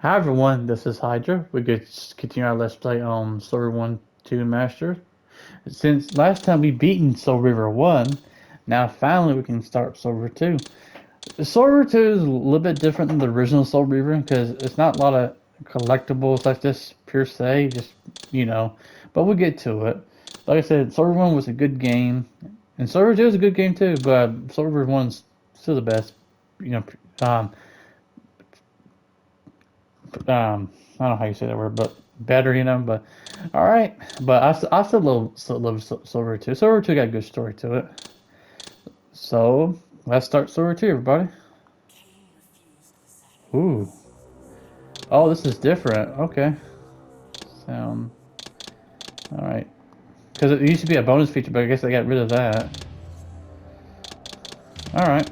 Hi everyone, this is Hydra. We could continue our Let's Play on Soul Reaver 1-2 Remastered. Since last time we beaten Soul Reaver 1, now finally we can start Soul Reaver 2. Soul Reaver 2 is a little bit different than the original Soul Reaver because it's not a lot of collectibles like this per se, just, but we'll get to it. Like I said, Soul Reaver 1 was a good game, and Soul Reaver 2 is a good game too, but Soul Reaver 1 is still the best, you know, um, I don't know how you say that word, but better, But all right, but I still love Silver 2. Silver 2 got a good story to it. So let's start Silver 2, everybody. Ooh, oh, this is different. Okay, sound all right. Because it used to be a bonus feature, but I guess I got rid of that. All right,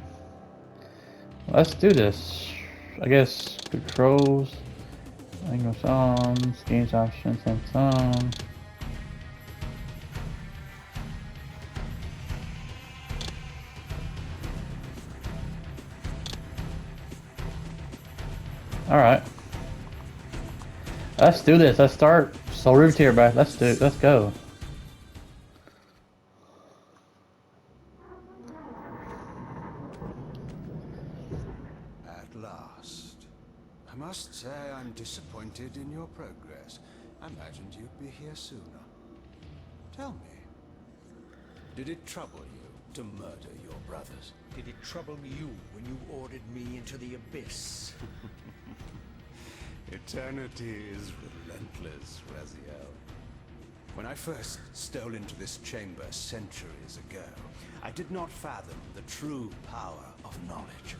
let's do this. I guess controls, language songs, games options, and song. All right. Let's do this. Let's start Soul Reaver tier, bro. Let's go. At last. I must say I'm disappointed in your progress. I imagined you'd be here sooner. Tell me, did it trouble you to murder your brothers? Did it trouble you when you ordered me into the abyss? Eternity is relentless, Raziel. When I first stole into this chamber centuries ago, I did not fathom the true power of knowledge.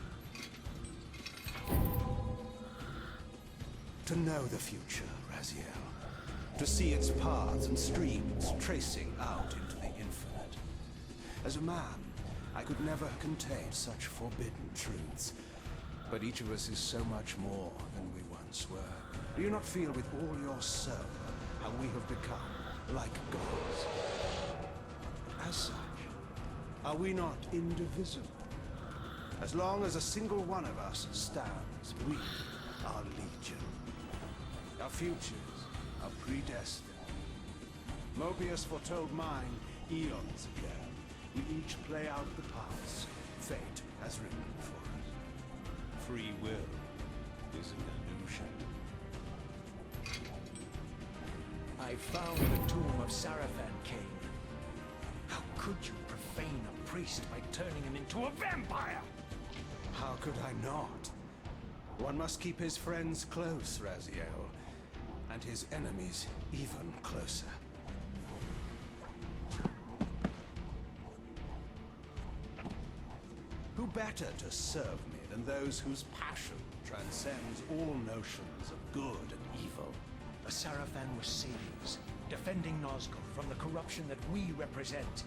To know the future, Raziel. To see its paths and streams tracing out into the infinite. As a man, I could never contain such forbidden truths. But each of us is so much more than we once were. Do you not feel with all your soul how we have become like gods? As such, are we not indivisible? As long as a single one of us stands, we are legion. Our futures are predestined. Mobius foretold mine eons ago. We each play out the paths fate has written for us. Free will is an illusion. I found the tomb of Sarafan, Kain. How could you profane a priest by turning him into a vampire? How could I not? One must keep his friends close, Raziel, and his enemies even closer. Who better to serve me than those whose passion transcends all notions of good and evil? The Sarafan were saviors, defending Nazgûl from the corruption that we represent.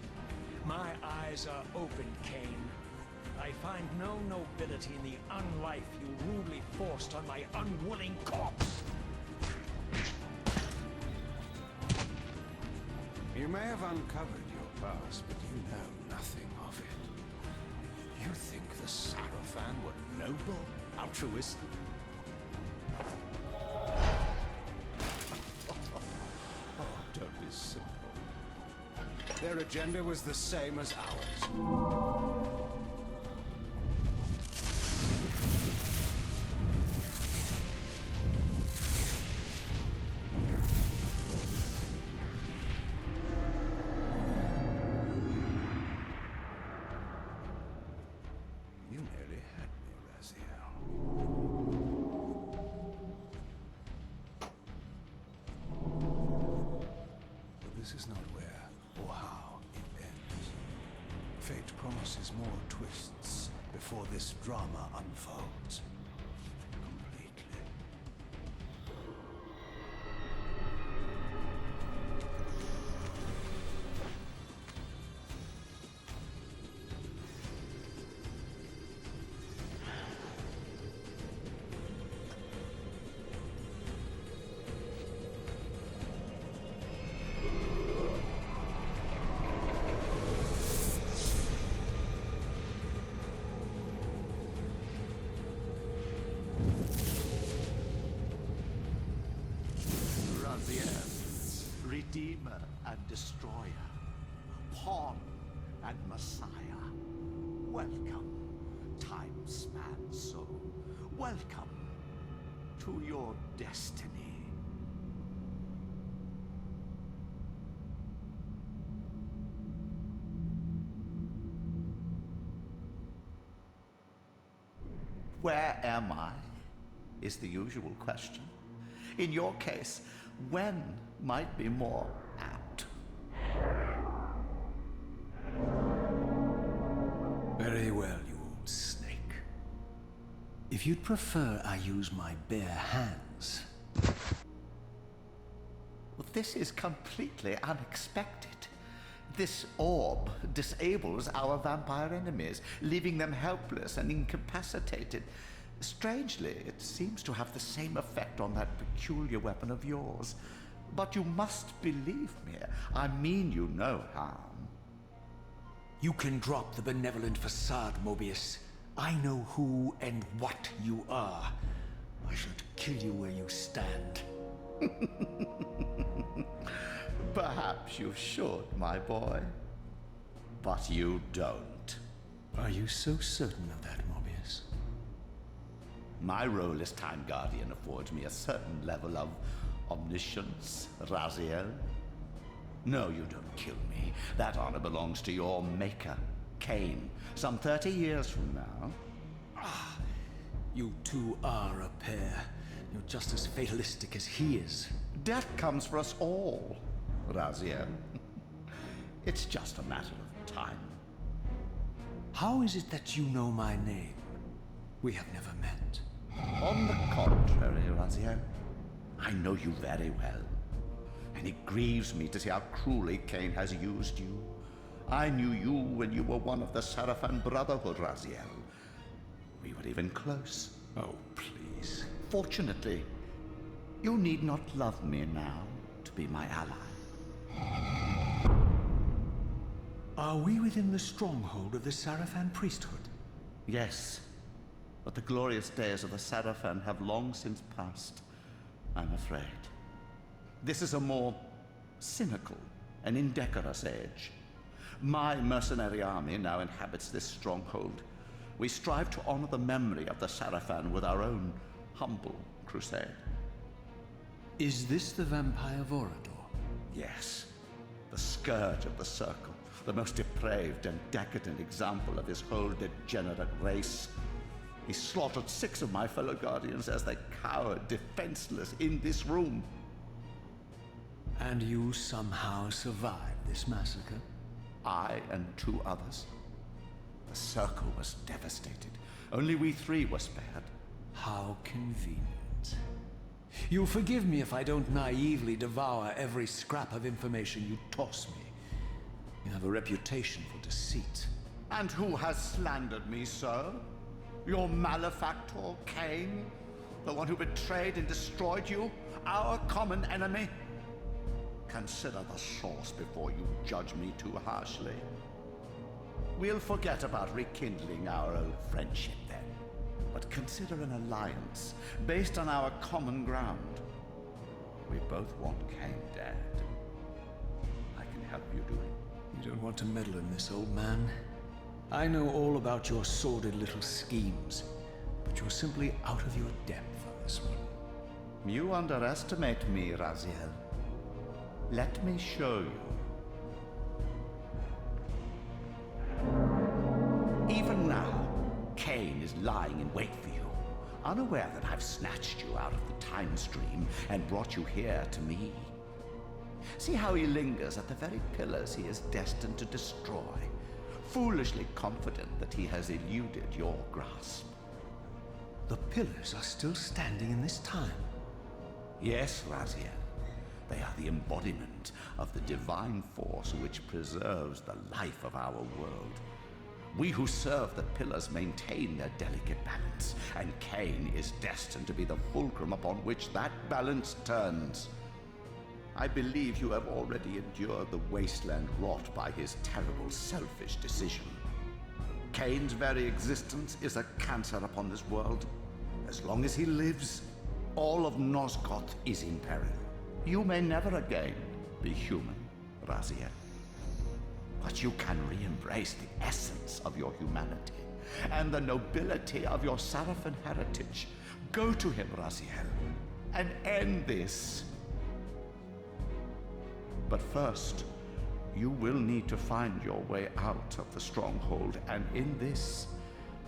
My eyes are open, Kain. I find no nobility in the unlife you rudely forced on my unwilling corpse. You may have uncovered your past, but you know nothing of it. You think the Sarafan were noble, altruistic? Oh, don't be simple. Their agenda was the same as ours. You nearly had me, Raziel. But this is not where or how it ends. Fate promises more twists before this drama unfolds completely. Redeemer and Destroyer, Pawn and Messiah. Welcome, time-span soul. Welcome to your destiny. Where am I? Is the usual question. In your case, when might be more apt. Very well, you old snake. If you'd prefer I use my bare hands... Well, this is completely unexpected. This orb disables our vampire enemies, leaving them helpless and incapacitated. Strangely, it seems to have the same effect on that peculiar weapon of yours. But you must believe me. I mean you no harm. You can drop the benevolent facade, Mobius. I know who and what you are. I should kill you where you stand. Perhaps you should, my boy. But you don't. Are you so certain of that, Mobius? My role as Time Guardian affords me a certain level of omniscience, Raziel. No, you don't kill me. That honor belongs to your maker, Kain, some 30 years from now. Ah, you two are a pair. You're just as fatalistic as he is. Death comes for us all, Raziel. It's just a matter of time. How is it that you know my name? We have never met. On the contrary, Raziel, I know you very well. And it grieves me to see how cruelly Kain has used you. I knew you when you were one of the Sarafan Brotherhood, Raziel. We were even close. Oh, please. Fortunately, you need not love me now to be my ally. Are we within the stronghold of the Sarafan priesthood? Yes, but the glorious days of the Sarafan have long since passed, I'm afraid. This is a more cynical and indecorous age. My mercenary army now inhabits this stronghold. We strive to honor the memory of the Sarafan with our own humble crusade. Is this the vampire Vorador? Yes, the scourge of the Circle, the most depraved and decadent example of his whole degenerate race. He slaughtered 6 of my fellow Guardians as they cowered defenseless in this room. And you somehow survived this massacre? I and 2 others. The Circle was devastated. Only we 3 were spared. How convenient. You'll forgive me if I don't naively devour every scrap of information you toss me. You have a reputation for deceit. And who has slandered me, sir? Your malefactor, Kain? The one who betrayed and destroyed you? Our common enemy? Consider the source before you judge me too harshly. We'll forget about rekindling our old friendship then. But consider an alliance based on our common ground. We both want Kain dead. I can help you do it. You don't want to meddle in this, old man. I know all about your sordid little schemes, but you're simply out of your depth on this one. You underestimate me, Raziel. Let me show you. Even now, Kain is lying in wait for you, unaware that I've snatched you out of the time stream and brought you here to me. See how he lingers at the very pillars he is destined to destroy, foolishly confident that he has eluded your grasp. The pillars are still standing in this time. Yes, Raziel. They are the embodiment of the divine force which preserves the life of our world. We who serve the pillars maintain their delicate balance, and Kain is destined to be the fulcrum upon which that balance turns. I believe you have already endured the wasteland wrought by his terrible, selfish decision. Kain's very existence is a cancer upon this world. As long as he lives, all of Nosgoth is in peril. You may never again be human. Raziel. But you can re-embrace the essence of your humanity and the nobility of your Sarafan heritage. Go to him, Raziel, and end this. But first, you will need to find your way out of the stronghold, and in this,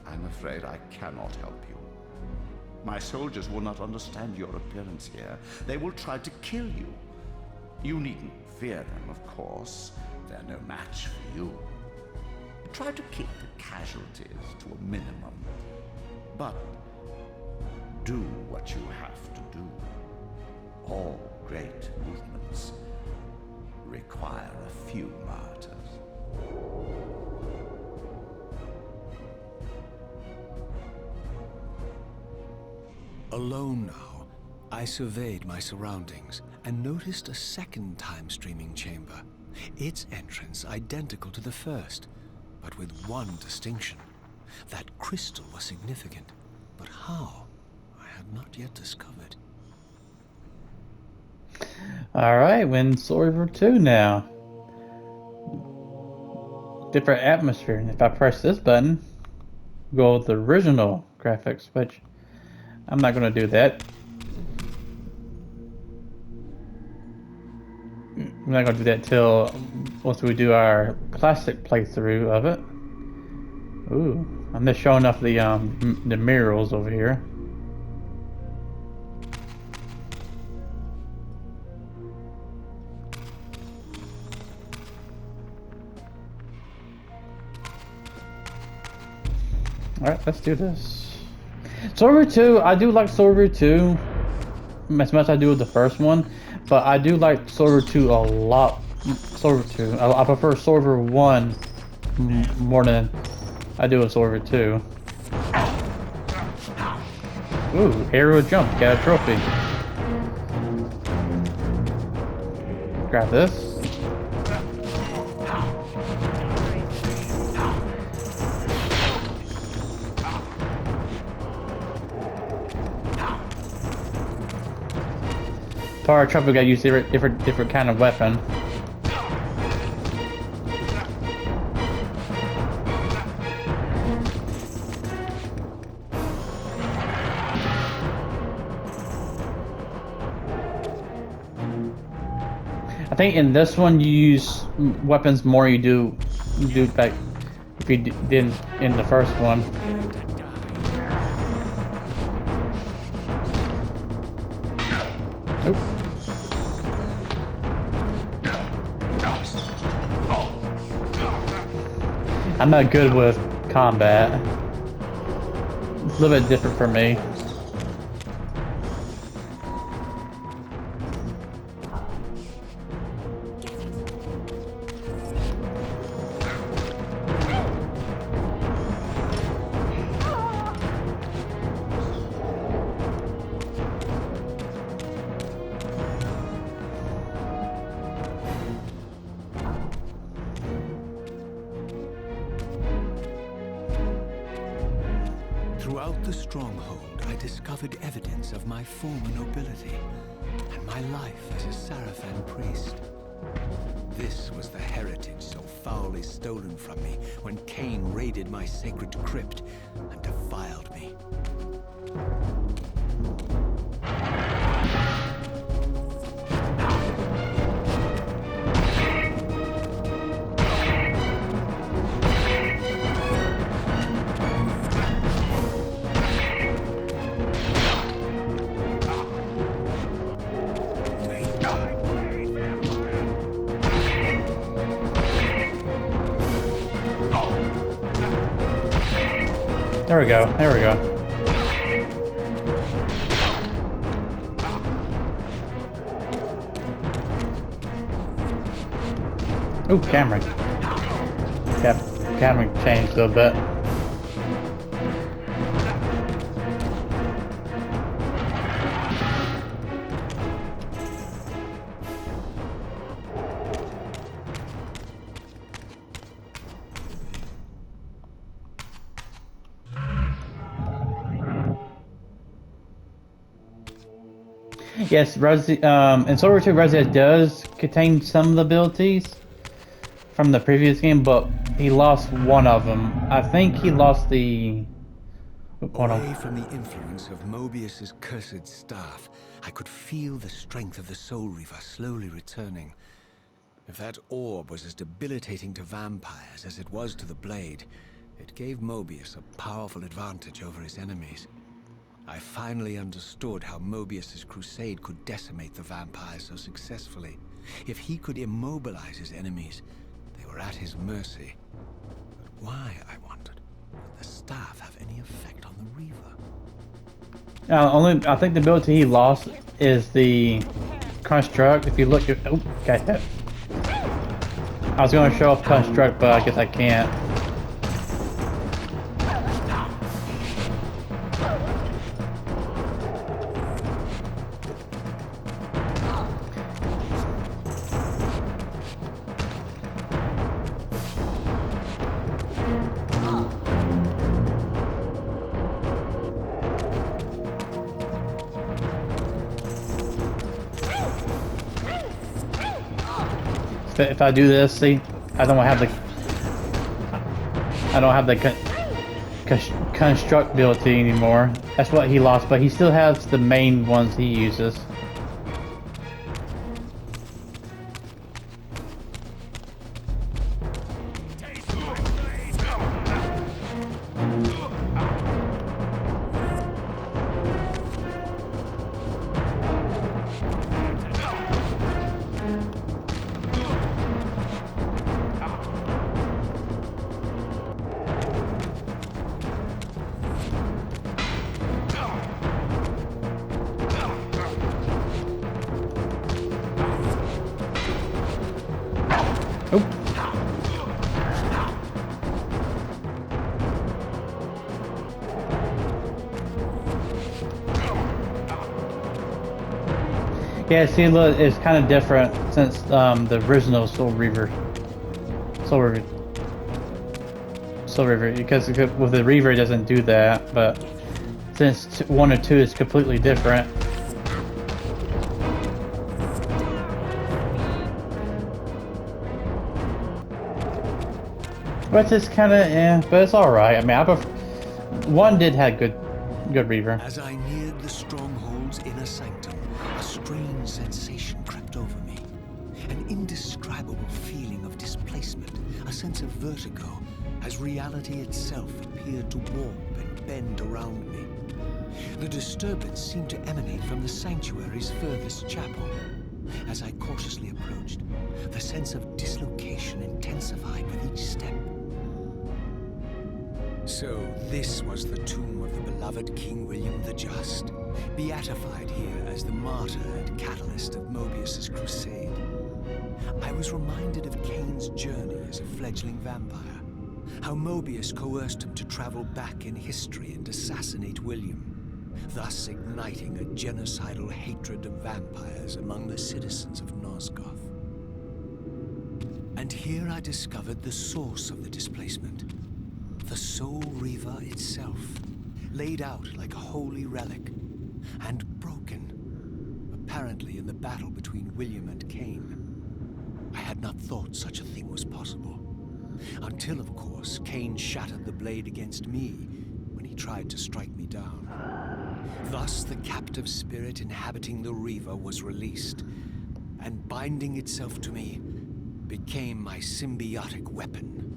I'm afraid I cannot help you. My soldiers will not understand your appearance here. They will try to kill you. You needn't fear them, of course. They're no match for you. Try to keep the casualties to a minimum. But do what you have to do. All great movements require a few martyrs. Alone now, I surveyed my surroundings and noticed a second time-streaming chamber. Its entrance identical to the first, but with one distinction. That crystal was significant, but how? I had not yet discovered. Alright, we're in Soul Reaver 2 now. Different atmosphere, and if I press this button, go with the original graphics, which I'm not going to do that. I'm not going to do that till once we do our classic playthrough of it. Ooh, I'm just showing off the murals over here. Alright, let's do this. Soul Reaver 2, I do like Soul Reaver 2 as much as I do with the first one, but I do like Soul Reaver 2 a lot. Soul Reaver 2. I prefer Soul Reaver 1 more than I do with Soul Reaver 2. Ooh, aerial jump, got a trophy. Grab this. Power trophy, gotta use different kind of weapon. I think in this one you use weapons more you do like if you did in the first one. Oop. I'm not good with combat. It's a little bit different for me. Throughout the stronghold, I discovered evidence of my former nobility and my life as a Sarafan priest. This was the heritage so foully stolen from me when Kain raided my sacred crypt and defiled me. There we go, there we go. Ooh, camera. Camera changed a little bit. Yes, and Soul Reaver 2 Resident does contain some of the abilities from the previous game, but he lost one of them. I think he lost the. Hold on. Away from the influence of Mobius's cursed staff, I could feel the strength of the Soul Reaver slowly returning. If that orb was as debilitating to vampires as it was to the blade, it gave Mobius a powerful advantage over his enemies. I finally understood how Mobius's crusade could decimate the vampires so successfully. If he could immobilize his enemies, they were at his mercy. But why, I wondered, would the staff have any effect on the Reaver? I think the ability he lost is the construct. If you look at, oh, got hit. I was going to show off construct, but I guess I can't. If I do this, see, I don't have the construct ability anymore. That's what he lost, but he still has the main ones he uses. Yeah, see, look, it's kind of different since the original Soul Reaver, because with the Reaver it doesn't do that, but since 1 and 2 is completely different. But it's kind of, yeah, but it's all right. I mean, 1 did have good Reaver. As I neared the stronghold's inner sanctum, a strange sensation crept over me. An indescribable feeling of displacement, a sense of vertigo, as reality itself appeared to warp and bend around me. The disturbance seemed to emanate from the sanctuary's furthest chapel. As I cautiously approached, the sense of dislocation intensified with each step. So this was the tomb of the beloved King William the Just, beatified here as the martyr and catalyst of Mobius's crusade. I was reminded of Kain's journey as a fledgling vampire, how Mobius coerced him to travel back in history and assassinate William, thus igniting a genocidal hatred of vampires among the citizens of Nosgoth. And here I discovered the source of the displacement. The Soul Reaver itself, laid out like a holy relic, and broken, apparently in the battle between William and Kain. I had not thought such a thing was possible, until, of course, Kain shattered the blade against me when he tried to strike me down. Thus, the captive spirit inhabiting the Reaver was released, and binding itself to me, became my symbiotic weapon.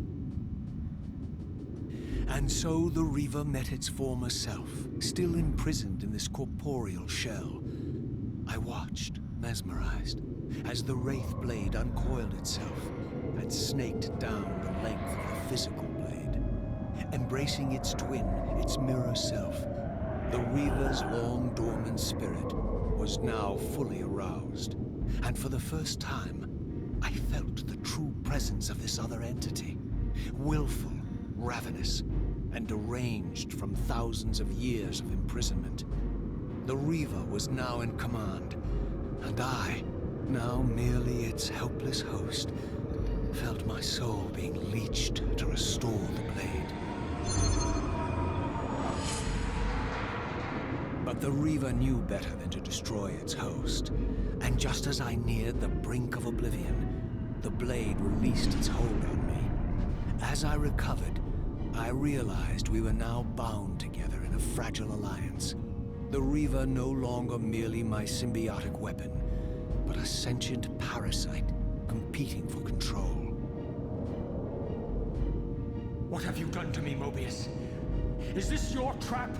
And so the Reaver met its former self, still imprisoned in this corporeal shell. I watched, mesmerized, as the Wraith blade uncoiled itself and snaked down the length of the physical blade. Embracing its twin, its mirror self, the Reaver's long-dormant spirit was now fully aroused. And for the first time, I felt the true presence of this other entity, willful, ravenous, and deranged from thousands of years of imprisonment. The Reaver was now in command, and I, now merely its helpless host, felt my soul being leached to restore the blade. But The Reaver knew better than to destroy its host. And just as I neared the brink of oblivion, the blade released its hold on me. As I recovered, I realized we were now bound together in a fragile alliance. The Reaver no longer merely my symbiotic weapon, but a sentient parasite competing for control. What have you done to me, Mobius? Is this your trap?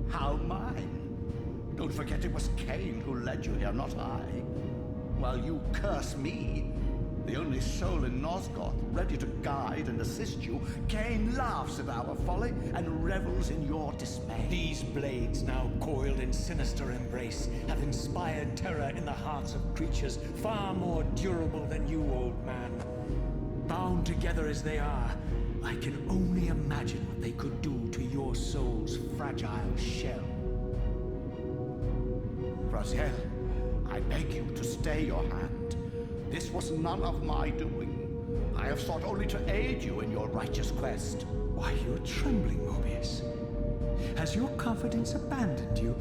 How mine? Don't forget it was Kain who led you here, not I. While you curse me, the only soul in Nosgoth ready to guide and assist you, Kain laughs at our folly and revels in your dismay. These blades, now coiled in sinister embrace, have inspired terror in the hearts of creatures far more durable than you, old man. Bound together as they are, I can only imagine what they could do to your soul's fragile shell. Raziel, I beg you to stay your hand. This was none of my doing. I have sought only to aid you in your righteous quest. Why, you're trembling, Mobius. Has your confidence abandoned you?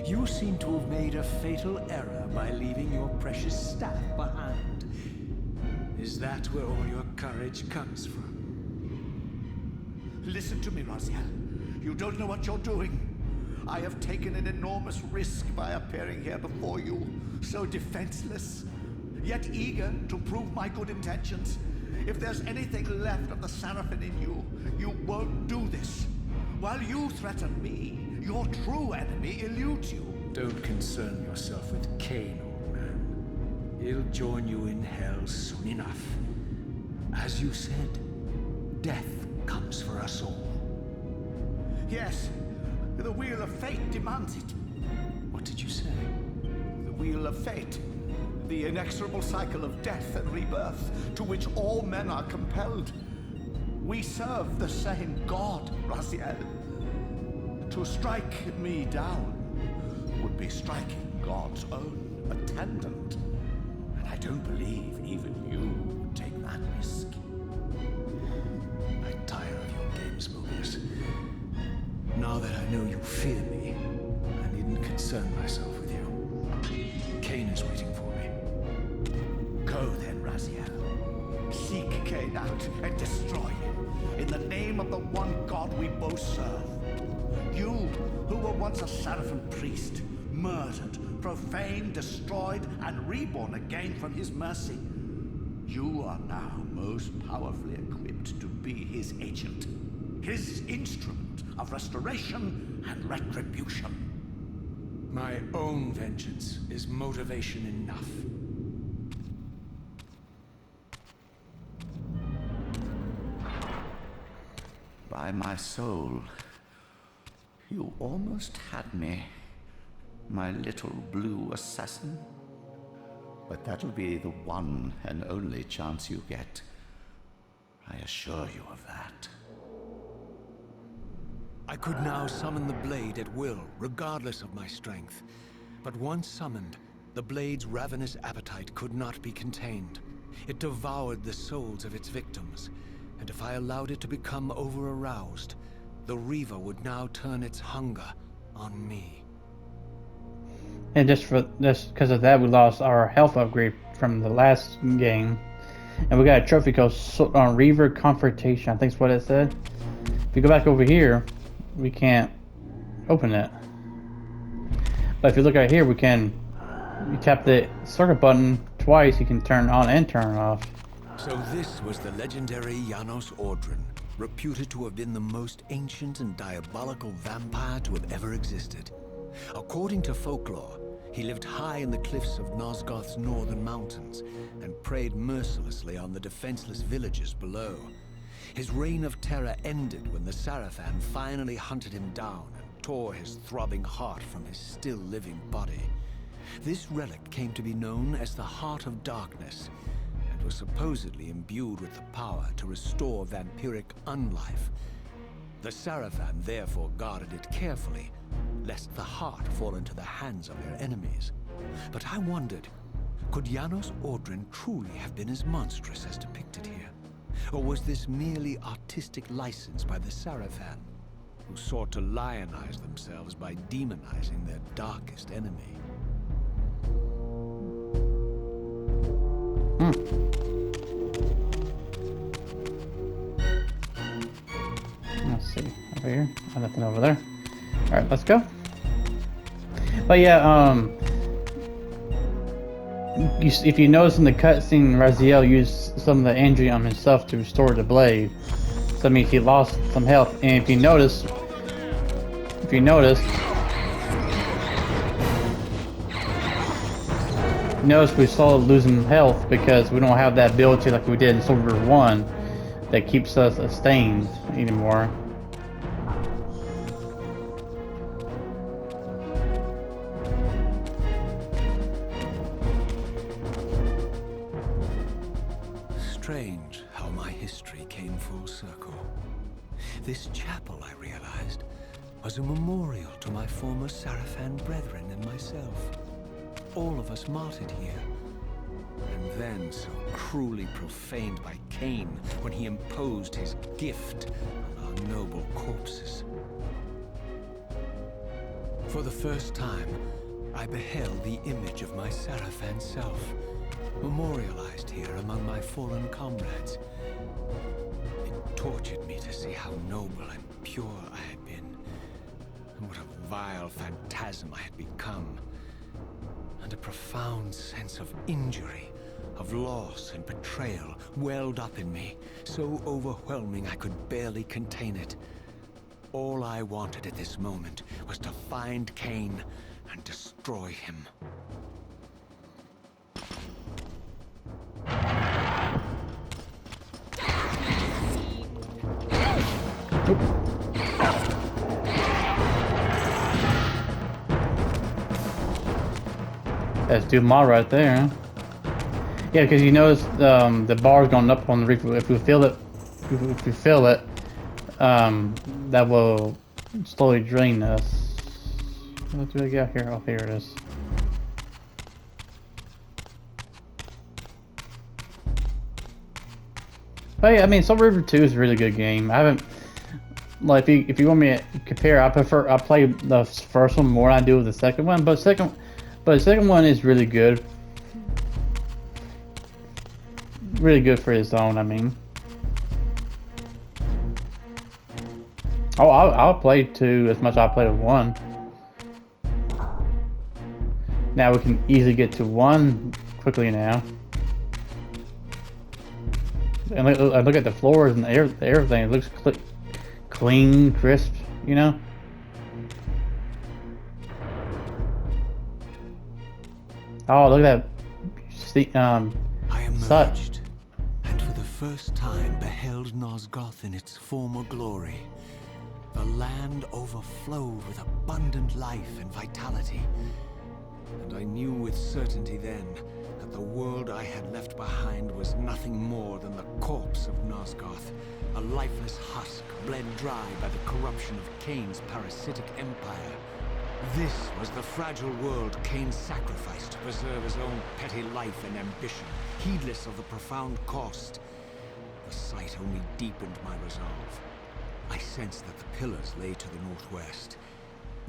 You seem to have made a fatal error by leaving your precious staff behind. Is that where all your courage comes from? Listen to me, Raziel. You don't know what you're doing. I have taken an enormous risk by appearing here before you, so defenseless, yet eager to prove my good intentions. If there's anything left of the Seraphim in you, you won't do this. While you threaten me, your true enemy eludes you. Don't concern yourself with Kain, old man. He'll join you in hell soon enough. As you said, death comes for us all. Yes, the wheel of fate demands it. What did you say? The wheel of fate. The inexorable cycle of death and rebirth to which all men are compelled. We serve the same God, Raziel. To strike me down would be striking God's own attendant. And I don't believe even you would take that risk. I tire of your games, Mobius. Now that I know you fear me, I needn't concern myself with you. Kain is waiting for me. Go then, Raziel. Seek Kain out and destroy him in the name of the one God we both serve. You, who were once a Seraphim priest, murdered, profaned, destroyed, and reborn again from his mercy. You are now most powerfully equipped to be his agent, his instrument of restoration and retribution. My own vengeance is motivation enough. By my soul, you almost had me, my little blue assassin. But that'll be the one and only chance you get. I assure you of that. I could now summon the blade at will, regardless of my strength. But once summoned, the blade's ravenous appetite could not be contained. It devoured the souls of its victims, and if I allowed it to become over-aroused, the Reaver would now turn its hunger on me. And just because of that, we lost our health upgrade from the last game, and we got a trophy called Reaver Confrontation. I think that's what it said. If we go back over here, we can't open it. But if you look right here, we can. You tap the circle button twice, you can turn on and turn off. So this was the legendary Janos Ordrin, reputed to have been the most ancient and diabolical vampire to have ever existed. According to folklore, he lived high in the cliffs of Nosgoth's northern mountains and preyed mercilessly on the defenseless villagers below. His reign of terror ended when the Seraphim finally hunted him down and tore his throbbing heart from his still-living body. This relic came to be known as the Heart of Darkness, and was supposedly imbued with the power to restore vampiric unlife. The Seraphim therefore guarded it carefully, lest the heart fall into the hands of their enemies. But I wondered, could Janos Ordrin truly have been as monstrous as depicted here? Or was this merely artistic license by the Seraphim? who sought to lionize themselves by demonizing their darkest enemy. Let's see. Over here. Oh, nothing over there. Alright, let's go. But yeah, if you notice in the cutscene, Raziel used some of the energy on himself to restore the blade. So that means he lost some health. And if you notice, we saw losing health because we don't have that ability like we did in Soul Reaver 1 that keeps us sustained anymore. Strange how my history came full circle. This chapel, I realized, was a memorial to my former Sarafan brethren and myself. All of us martyred here. And then so cruelly profaned by Kain when he imposed his gift on our noble corpses. For the first time, I beheld the image of my Sarafan self, memorialized here among my fallen comrades. It tortured me to see how noble and pure I had been, and what a vile phantasm I had become. And a profound sense of injury, of loss and betrayal welled up in me, so overwhelming I could barely contain it. All I wanted at this moment was to find Kain and destroy him. That's Dumas right there. Huh? Yeah, because you notice the bar's going up on the Reaper. If we feel it, that will slowly drain us. What do we got here? Oh, here it is. But yeah, I mean, Soul Reaver 2 is a really good game. I haven't, like, if you want me to compare, I play the first one more than I do the second one. But the second one is really good. Really good for its own, I mean. Oh, I'll play 2 as much as I played 1. Now we can easily get to 1 quickly now. And look at the floors and everything. It looks clean, crisp, you know? Oh, look at that. I emerged, and for the first time beheld Nosgoth in its former glory. The land overflowed with abundant life and vitality. And I knew with certainty then that the world I had left behind was nothing more than the corpse of Nosgoth, a lifeless husk bled dry by the corruption of Kain's parasitic empire. This was the fragile world Kain sacrificed to preserve his own petty life and ambition, heedless of the profound cost. The sight only deepened my resolve. I sensed that the pillars lay to the northwest.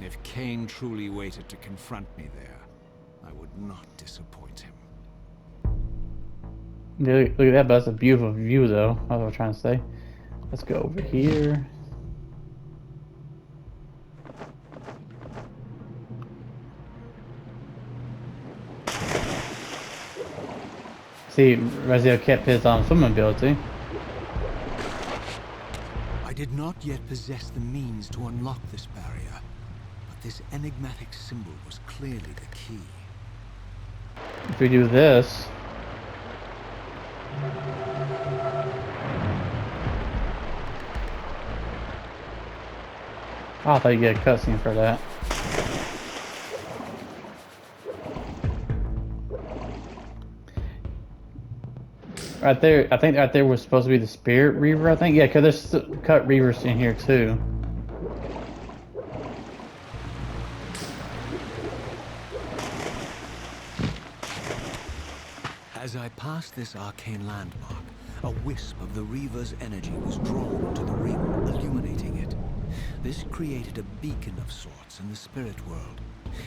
If Kain truly waited to confront me there, I would not disappoint him. Yeah, look at that, but that's a beautiful view though. That's what I'm trying to say. Let's go over here. See, Raziel kept his swimming ability. I did not yet possess the means to unlock this barrier, but this enigmatic symbol was clearly the key. If we do this... Oh, I thought you get a cutscene for that. Right there, I think right there was supposed to be the Spirit Reaver, I think. Yeah, because there's cut Reavers in here too. As I passed this arcane landmark, a wisp of the Reaver's energy was drawn to the ring, illuminating it. This created a beacon of sorts in the spirit world.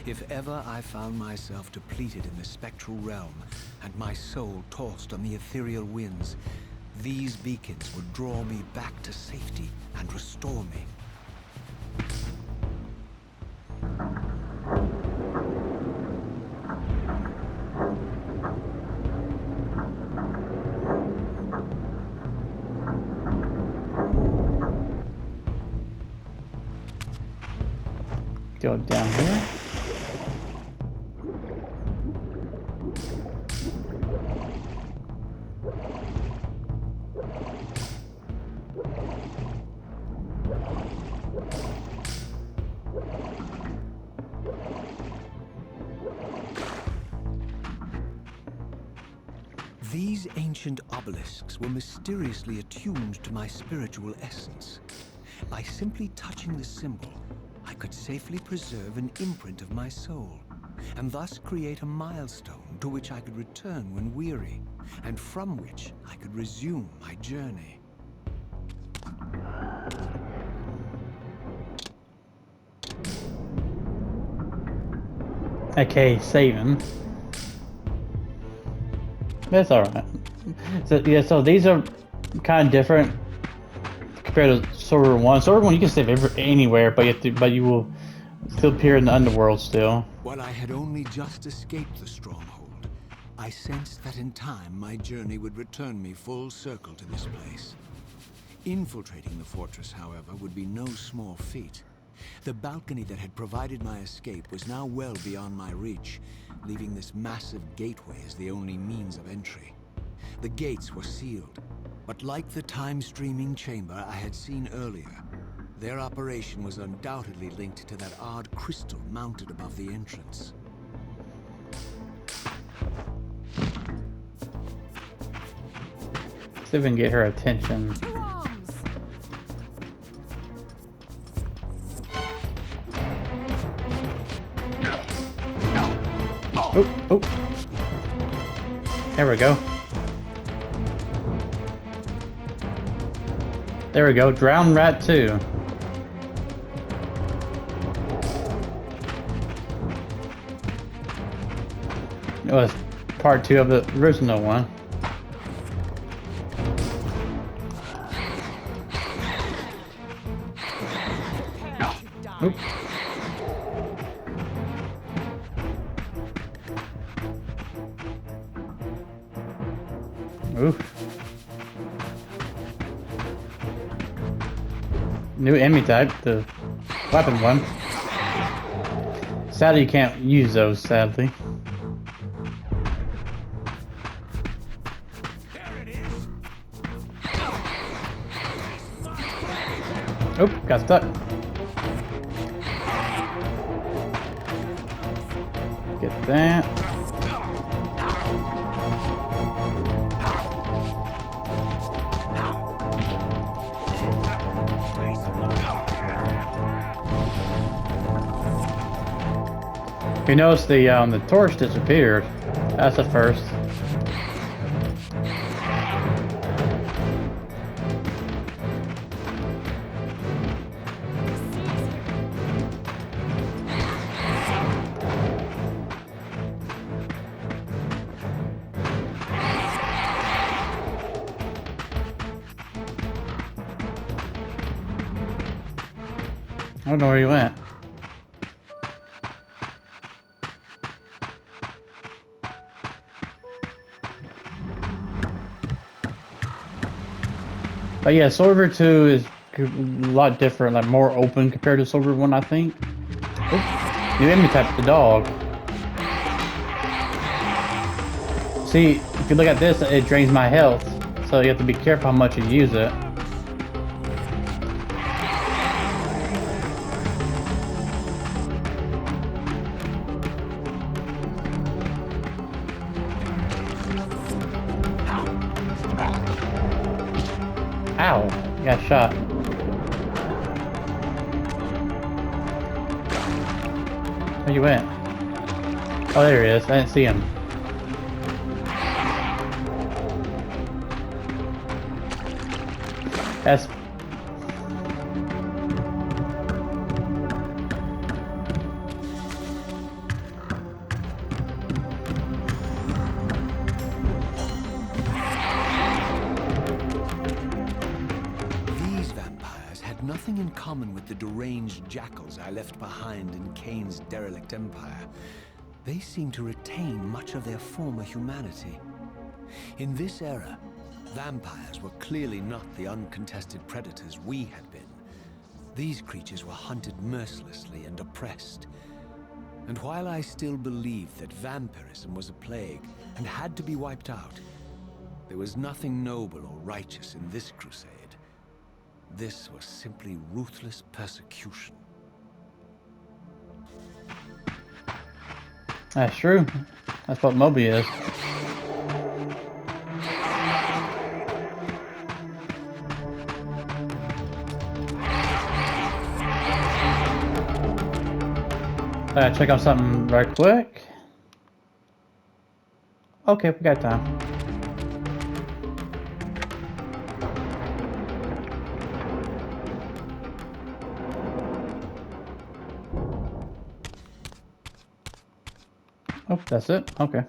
If ever I found myself depleted in the spectral realm, and my soul tossed on the ethereal winds, these beacons would draw me back to safety and restore me. Go down here. These ancient obelisks were mysteriously attuned to my spiritual essence. By simply touching the symbol, I could safely preserve an imprint of my soul, and thus create a milestone to which I could return when weary, and from which I could resume my journey. Okay, saving. That's alright. So yeah, so these are kind of different compared to Soul Reaver 1. Soul Reaver 1 you can save anywhere, but you will still appear in the underworld still. While I had only just escaped the stronghold, I sensed that in time my journey would return me full circle to this place. Infiltrating the fortress, however, would be no small feat. The balcony that had provided my escape was now well beyond my reach, leaving this massive gateway as the only means of entry. The gates were sealed, but like the time-streaming chamber I had seen earlier, their operation was undoubtedly linked to that odd crystal mounted above the entrance. See if we can get her attention. Oh, oh. There we go. There we go. Drowned Rat 2. It was part 2 of the original one. Oop. Oof. New enemy type, the weapon one. Sadly, you can't use those, sadly. Oh, got stuck. Get that. You notice the torch disappeared. That's the first. I don't know where he went. But yeah, Soul Reaver 2 is a lot different, like more open compared to Soul Reaver 1, I think. Oops. New enemy type, the dog. See, if you look at this, it drains my health, so you have to be careful how much you use it. Ow, got shot. Where you went? Oh, there he is. I didn't see him. That's... common with the deranged jackals I left behind in Kain's derelict empire, they seem to retain much of their former humanity. In this era, vampires were clearly not the uncontested predators we had been. These creatures were hunted mercilessly and oppressed. And while I still believed that vampirism was a plague and had to be wiped out, there was nothing noble or righteous in this crusade. This was simply ruthless persecution. That's true. That's what Moby is. Check out something right quick. Okay, we got time. Oh, that's it? Okay.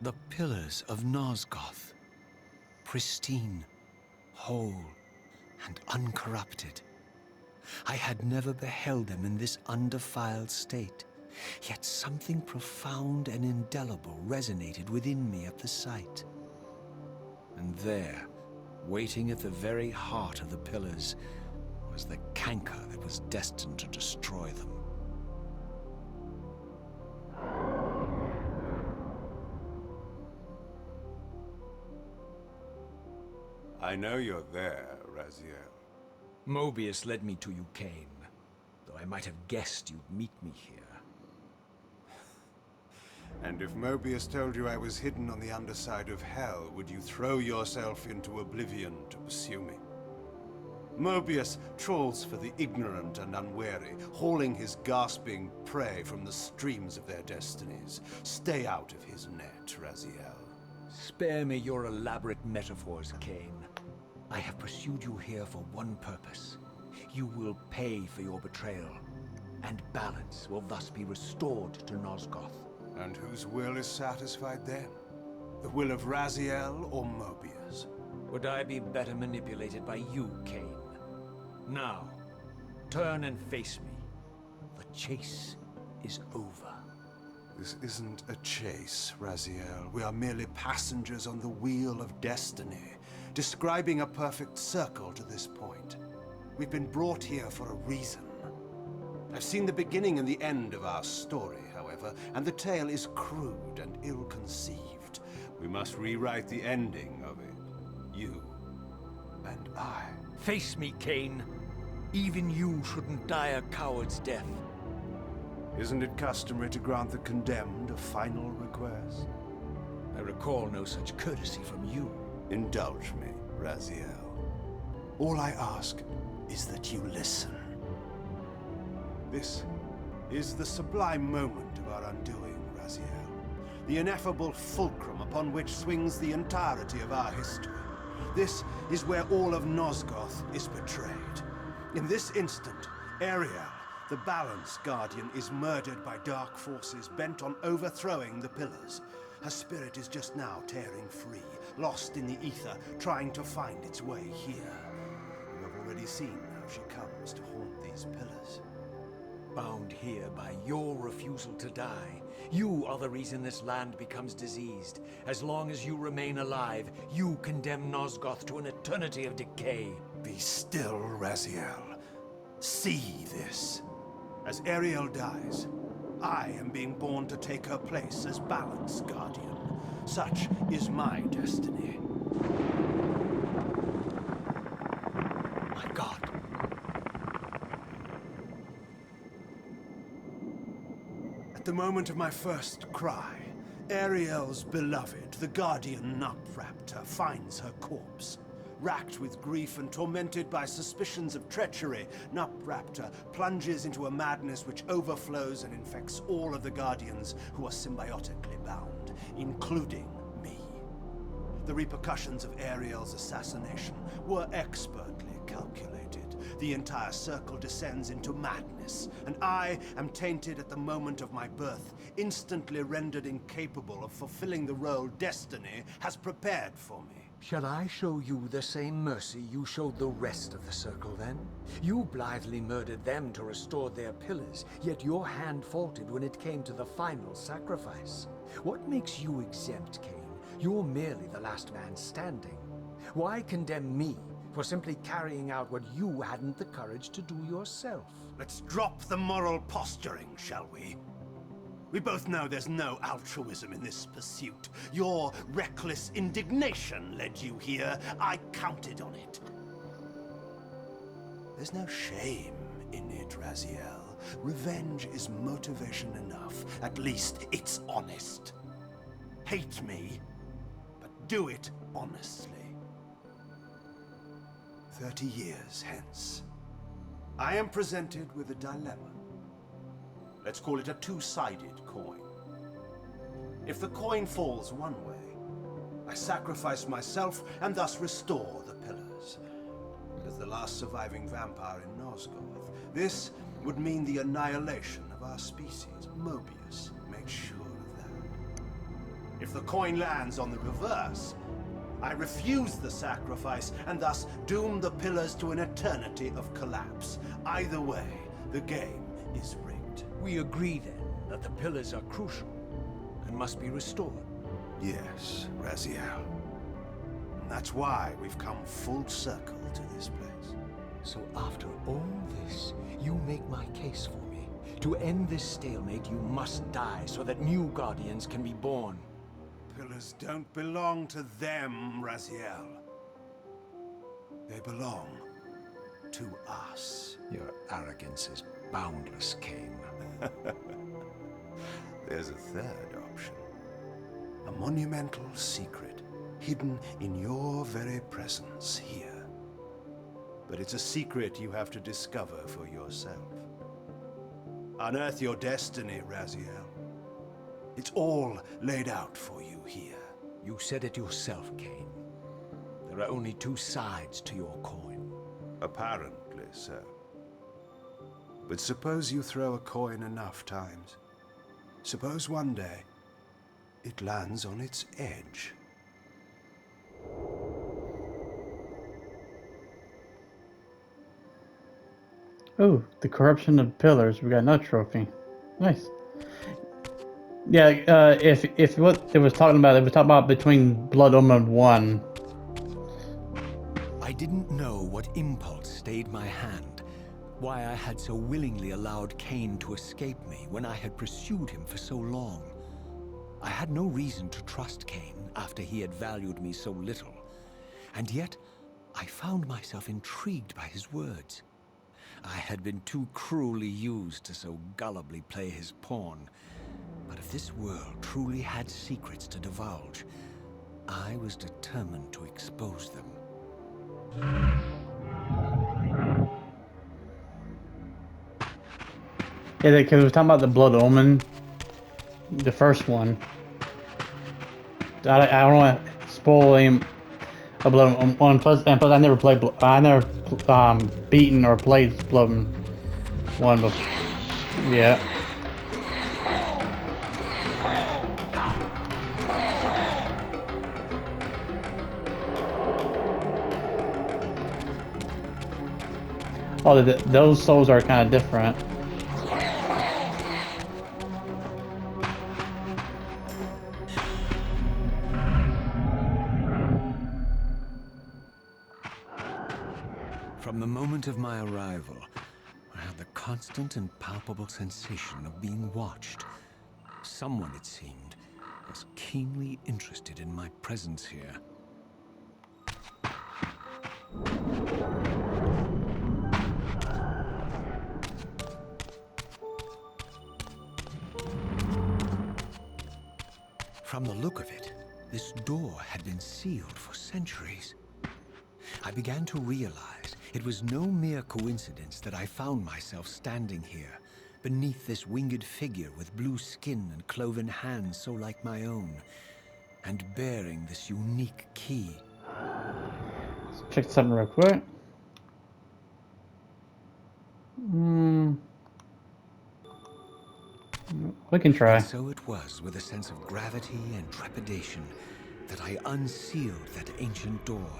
The pillars of Nosgoth. Pristine, whole, and uncorrupted. I had never beheld them in this undefiled state, yet something profound and indelible resonated within me at the sight. And there, waiting at the very heart of the pillars, was the canker that was destined to destroy them. I know you're there, Raziel. Mobius led me to you, Kain, though I might have guessed you'd meet me here. And if Mobius told you I was hidden on the underside of hell, would you throw yourself into oblivion to pursue me? Mobius trawls for the ignorant and unwary, hauling his gasping prey from the streams of their destinies. Stay out of his net, Raziel. Spare me your elaborate metaphors, Kain. I have pursued you here for one purpose. You will pay for your betrayal, and balance will thus be restored to Nosgoth. And whose will is satisfied then? The will of Raziel or Mobius? Would I be better manipulated by you, Kain? Now, turn and face me. The chase is over. This isn't a chase, Raziel. We are merely passengers on the wheel of destiny, describing a perfect circle to this point. We've been brought here for a reason. I've seen the beginning and the end of our story, however, and the tale is crude and ill-conceived. We must rewrite the ending of it. You and I. Face me, Kain. Even you shouldn't die a coward's death. Isn't it customary to grant the condemned a final request? I recall no such courtesy from you. Indulge me, Raziel. All I ask is that you listen. This is the sublime moment of our undoing, Raziel. The ineffable fulcrum upon which swings the entirety of our history. This is where all of Nosgoth is betrayed. In this instant, Ariel, the Balance Guardian, is murdered by dark forces bent on overthrowing the Pillars. Her spirit is just now tearing free, lost in the ether, trying to find its way here. You have already seen how she comes to haunt these Pillars. Bound here by your refusal to die. You are the reason this land becomes diseased. As long as you remain alive, you condemn Nosgoth to an eternity of decay. Be still, Raziel. See this. As Ariel dies, I am being born to take her place as Balance Guardian. Such is my destiny. My God. At the moment of my first cry, Ariel's beloved, the Guardian Nupraptor, finds her corpse. Racked with grief and tormented by suspicions of treachery, Nupraptor plunges into a madness which overflows and infects all of the Guardians who are symbiotically bound, including me. The repercussions of Ariel's assassination were expertly calculated. the entire circle descends into madness, and I am tainted at the moment of my birth, instantly rendered incapable of fulfilling the role destiny has prepared for me. Shall I show you the same mercy you showed the rest of the circle then? You blithely murdered them to restore their pillars, yet your hand faltered when it came to the final sacrifice. What makes you exempt, Kain? You're merely the last man standing. Why condemn me for simply carrying out what you hadn't the courage to do yourself? Let's drop the moral posturing, shall we? We both know there's no altruism in this pursuit. Your reckless indignation led you here. I counted on it. There's no shame in it, Raziel. Revenge is motivation enough. At least it's honest. Hate me, but do it honestly. 30 years hence, I am presented with a dilemma. Let's call it a two-sided coin. If the coin falls one way, I sacrifice myself and thus restore the pillars. As the last surviving vampire in Nosgoth, this would mean the annihilation of our species. Mobius made sure of that. If the coin lands on the reverse, I refuse the sacrifice and thus doom the pillars to an eternity of collapse. Either way, the game is rigged. We agree then that the pillars are crucial and must be restored. Yes, Raziel. And that's why we've come full circle to this place. So after all this, you make my case for me. To end this stalemate, you must die so that new guardians can be born. Pillars don't belong to them, Raziel. They belong to us. Your arrogance is boundless, Kain. There's a third option. A monumental secret, hidden in your very presence here. But it's a secret you have to discover for yourself. Unearth your destiny, Raziel. It's all laid out for you here. You said it yourself, Kain. There are only two sides to your coin. Apparently so. But suppose you throw a coin enough times. Suppose one day it lands on its edge. Oh, the corruption of pillars. We got another trophy. Nice. Yeah, if what it was talking about between Blood Omen 1. I didn't know what impulse stayed my hand, why I had so willingly allowed Kain to escape me when I had pursued him for so long. I had no reason to trust Kain after he had valued me so little, and yet I found myself intrigued by his words. I had been too cruelly used to so gullibly play his pawn. But if this world truly had secrets to divulge, I was determined to expose them. Yeah, because we're talking about the Blood Omen, the first one. I don't want to spoil him. A Blood Omen, plus I never played. I never beaten or played Blood Omen 1 before. Yeah. Oh, those souls are kind of different. From the moment of my arrival, I had the constant and palpable sensation of being watched. Someone, it seemed, was keenly interested in my presence here. From the look of it, this door had been sealed for centuries. I began to realize it was no mere coincidence that I found myself standing here, beneath this winged figure with blue skin and cloven hands so like my own, and bearing this unique key. Let's check something real quick. We can try. And so it was with a sense of gravity and trepidation that I unsealed that ancient door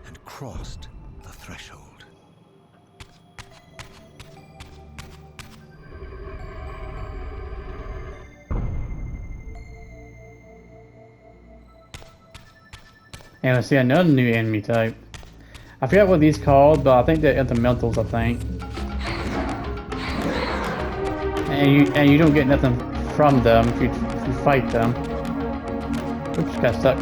and crossed the threshold. And I see another new enemy type. I forgot what these called, but I think they're elementals, I think. And you don't get nothing from them if you fight them. Oops, got stuck.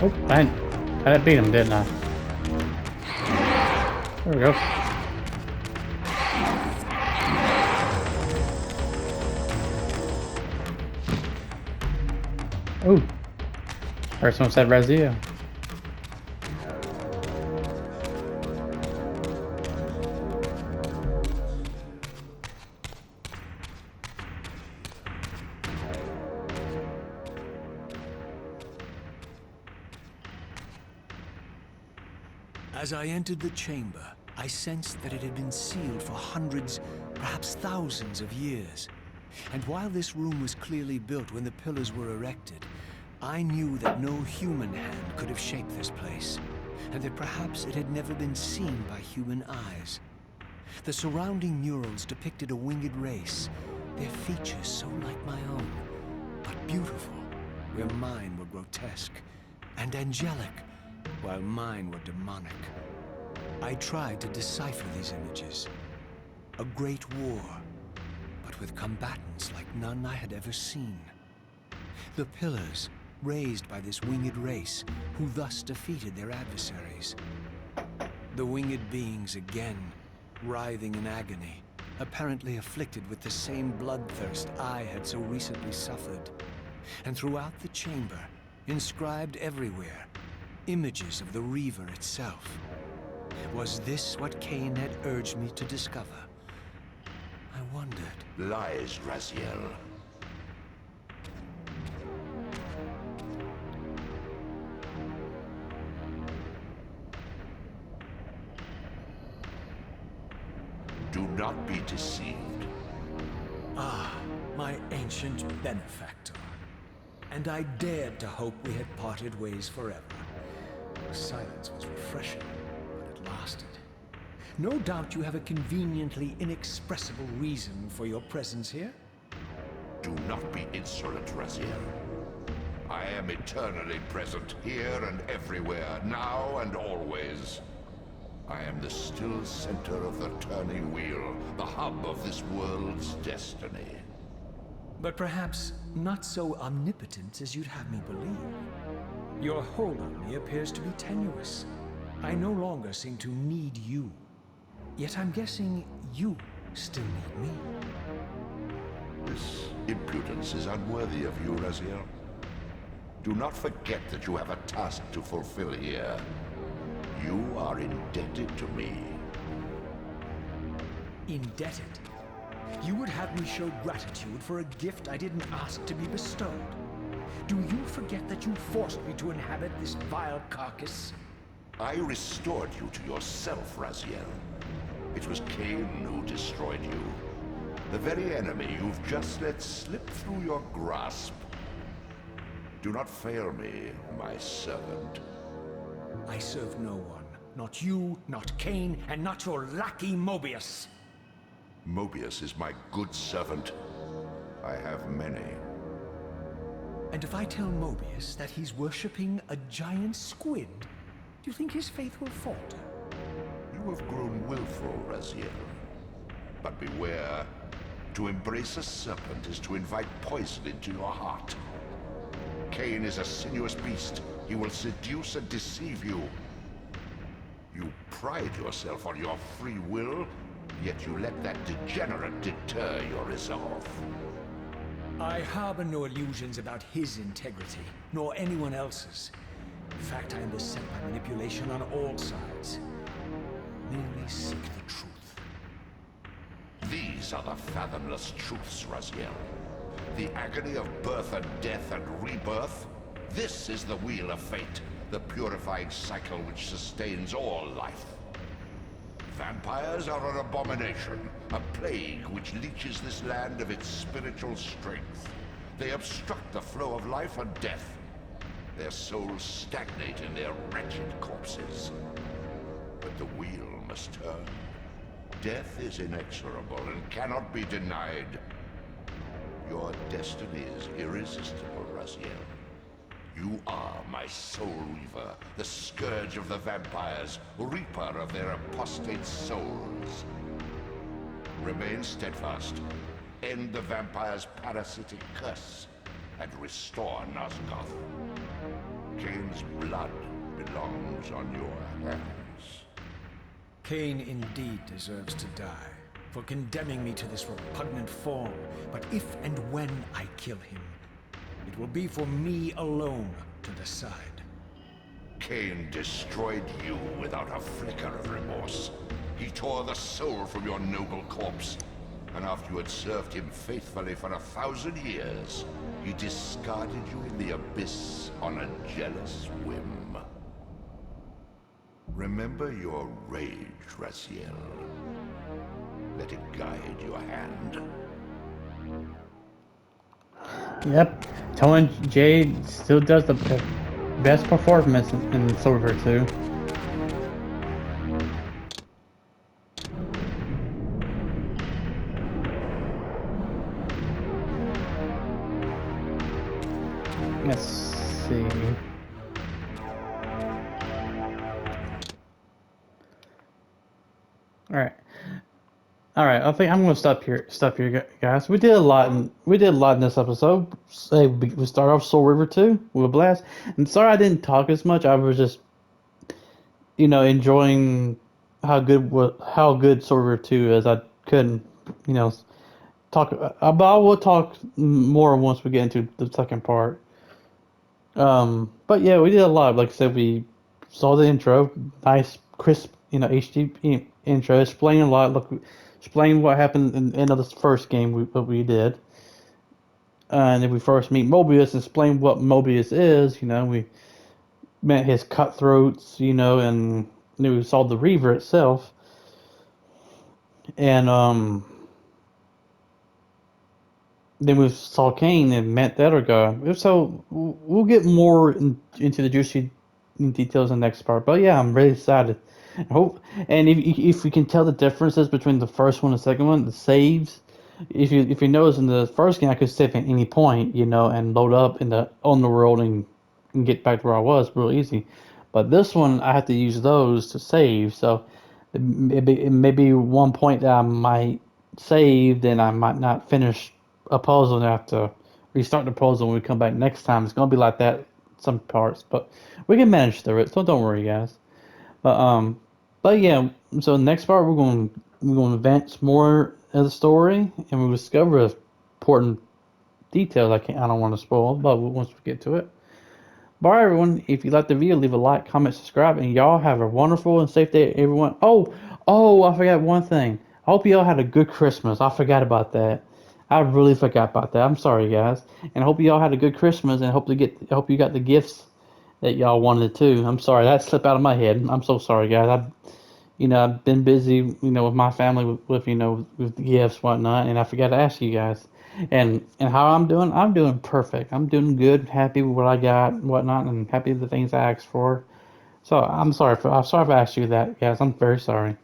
Oh, I beat him, didn't I? There we go. Oh, first one said Raziel. As I entered the chamber, I sensed that it had been sealed for hundreds, perhaps thousands of years. And while this room was clearly built when the pillars were erected, I knew that no human hand could have shaped this place, and that perhaps it had never been seen by human eyes. The surrounding murals depicted a winged race, their features so like my own, but beautiful, where mine were grotesque, and angelic, while mine were demonic. I tried to decipher these images. A great war, but with combatants like none I had ever seen. The pillars, raised by this winged race, who thus defeated their adversaries. The winged beings again, writhing in agony, apparently afflicted with the same bloodthirst I had so recently suffered. And throughout the chamber, inscribed everywhere, images of the Reaver itself. Was this what Kain had urged me to discover? I wondered. Lies, Raziel. Do not be deceived. Ah, my ancient benefactor. And I dared to hope we had parted ways forever. The silence was refreshing, but it lasted. No doubt you have a conveniently inexpressible reason for your presence here. Do not be insolent, Raziel. I am eternally present here and everywhere, now and always. I am the still center of the turning wheel, the hub of this world's destiny. But perhaps not so omnipotent as you'd have me believe. Your hold on me appears to be tenuous. I no longer seem to need you. Yet I'm guessing you still need me. This impudence is unworthy of you, Raziel. Do not forget that you have a task to fulfill here. You are indebted to me. Indebted? You would have me show gratitude for a gift I didn't ask to be bestowed. Do you forget that you forced me to inhabit this vile carcass? I restored you to yourself, Raziel. It was Kain who destroyed you. The very enemy you've just let slip through your grasp. Do not fail me, my servant. I serve no one. Not you, not Kain, and not your lackey Mobius. Mobius is my good servant. I have many. And if I tell Mobius that he's worshipping a giant squid, do you think his faith will falter? You have grown willful, Raziel. But beware. To embrace a serpent is to invite poison into your heart. Kain is a sinuous beast. He will seduce and deceive you. You pride yourself on your free will, yet you let that degenerate deter your resolve. I harbor no illusions about his integrity, nor anyone else's. In fact, I am beset by manipulation on all sides. Merely seek the truth. These are the fathomless truths, Raziel. The agony of birth and death and rebirth. This is the wheel of fate, the purifying cycle which sustains all life. Vampires are an abomination, a plague which leeches this land of its spiritual strength. They obstruct the flow of life and death. Their souls stagnate in their wretched corpses. But the wheel must turn. Death is inexorable and cannot be denied. Your destiny is irresistible, Raziel. You are my Soul Reaver, the scourge of the vampires, reaper of their apostate souls. Remain steadfast. End the vampire's parasitic curse, and restore Nosgoth. Kain's blood belongs on your hands. Kain indeed deserves to die for condemning me to this repugnant form, but if and when I kill him, it will be for me alone to decide. Kain destroyed you without a flicker of remorse. He tore the soul from your noble corpse, and after you had served him faithfully for 1,000 years, he discarded you in the abyss on a jealous whim. Remember your rage, Raziel. Let it guide your hand. Yep, Tony Jade still does the best performance in Soul Reaver 2. Let's see. All right. I think I'm gonna stop here, guys. We did a lot in this episode. Say we start off Soul Reaver 2 with a blast. And sorry I didn't talk as much. I was just, enjoying how good Soul Reaver 2 is. I couldn't, talk. But I will talk more once we get into the second part. But yeah, we did a lot. Like I said, we saw the intro, nice, crisp, HD intro, explaining a lot. Look, explain what happened in the end of this first game what we did. And then we first meet Mobius, explain what Mobius is. We met his cutthroats, and then we saw the Reaver itself. And then we saw Kain and met the other guy. So we'll get more into the juicy details in the next part. But yeah, I'm really excited. I hope, and if we can tell the differences between the first one and the second one, the saves. If you notice in the first game, I could save at any point, and load up on the world and get back to where I was real easy. But this one, I have to use those to save. So it may be one point that I might save, then I might not finish a puzzle and I have to restart the puzzle when we come back next time. It's gonna be like that some parts, but we can manage through it. So don't worry, guys. But yeah. So next part we're going to advance more of the story and we'll discover important details. I don't want to spoil, but once we get to it. Bye everyone. If you like the video, leave a like, comment, subscribe, and y'all have a wonderful and safe day, everyone. Oh, I forgot one thing. I hope y'all had a good Christmas. I forgot about that. I really forgot about that. I'm sorry, guys. And I hope y'all had a good Christmas, and I hope you got the gifts that y'all wanted too. I'm sorry, that slipped out of my head. I'm so sorry, guys. I've been busy, with my family with with the gifts, whatnot, and I forgot to ask you guys. And how I'm doing perfect. I'm doing good, happy with what I got, whatnot, and happy with the things I asked for. So I'm sorry if I asked you that, guys. I'm very sorry.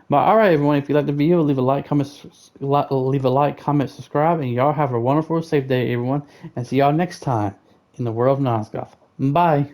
But all right, everyone. If you like the video, leave a like, comment, subscribe, and y'all have a wonderful, safe day, everyone. And see y'all next time in the world of Nosgoth. Bye.